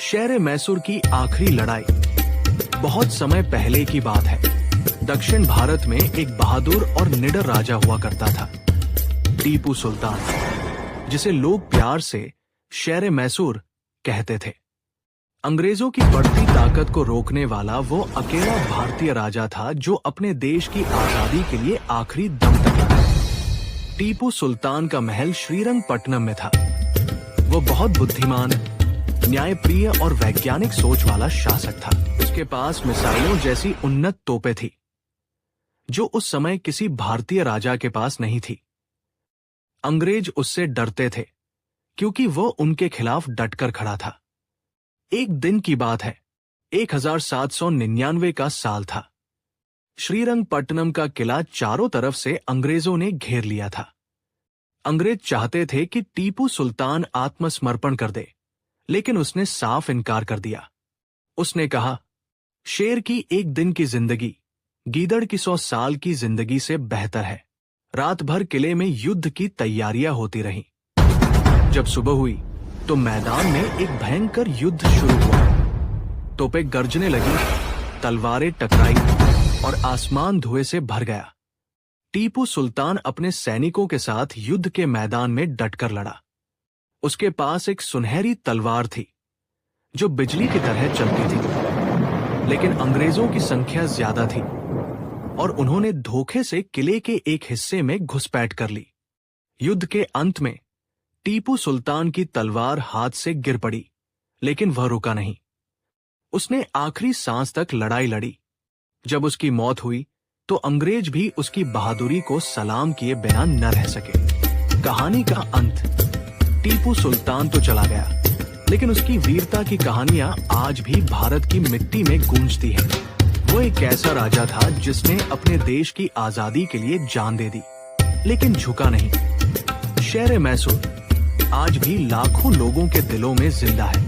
शेर मैसूर की आखिरी लड़ाई बहुत समय पहले की बात है। दक्षिण भारत में एक बहादुर और निडर राजा हुआ करता था, टीपू सुल्तान, जिसे लोग प्यार से शेर मैसूर कहते थे। अंग्रेजों की बढ़ती ताकत को रोकने वाला वो अकेला भारतीय राजा था जो अपने देश की आजादी के लिए आखिरी दम तक लड़ा। टीपू सुल्तान का महल श्रीरंगपट्टनम में था। वो बहुत बुद्धिमान, न्यायप्रिय और वैज्ञानिक सोच वाला शासक था। उसके पास मिसाइलों जैसी उन्नत तोपें थी, जो उस समय किसी भारतीय राजा के पास नहीं थी। अंग्रेज उससे डरते थे क्योंकि वो उनके खिलाफ डटकर खड़ा था। एक दिन की बात है, 1799 का साल था। श्रीरंगपट्टनम का किला चारों तरफ से अंग्रेजों ने घेर लिया था। अंग्रेज चाहते थे कि टीपू सुल्तान आत्मसमर्पण कर दे, लेकिन उसने साफ इनकार कर दिया। उसने कहा, शेर की एक दिन की जिंदगी गीदड़ की 100 साल की जिंदगी से बेहतर है। रात भर किले में युद्ध की तैयारियां होती रहीं। जब सुबह हुई तो मैदान में एक भयंकर युद्ध शुरू हुआ। तोपें गरजने लगी, तलवारें टकराई और आसमान धुएं से भर गया। टीपू सुल्तान अपने सैनिकों के साथ युद्ध के मैदान में डटकर लड़ा। उसके पास एक सुनहरी तलवार थी जो बिजली की तरह चलती थी, लेकिन अंग्रेजों की संख्या ज्यादा थी और उन्होंने धोखे से किले के एक हिस्से में घुसपैठ कर ली। युद्ध के अंत में टीपू सुल्तान की तलवार हाथ से गिर पड़ी, लेकिन वह रुका नहीं। उसने आखिरी सांस तक लड़ाई लड़ी। जब उसकी मौत हुई तो अंग्रेज भी उसकी बहादुरी को सलाम किए बिना न रह सके। कहानी का अंत। टीपू सुल्तान तो चला गया, लेकिन उसकी वीरता की कहानियां आज भी भारत की मिट्टी में गूंजती हैं। वो एक ऐसा राजा था जिसने अपने देश की आजादी के लिए जान दे दी, लेकिन झुका नहीं। शेर मैसूर आज भी लाखों लोगों के दिलों में जिंदा है।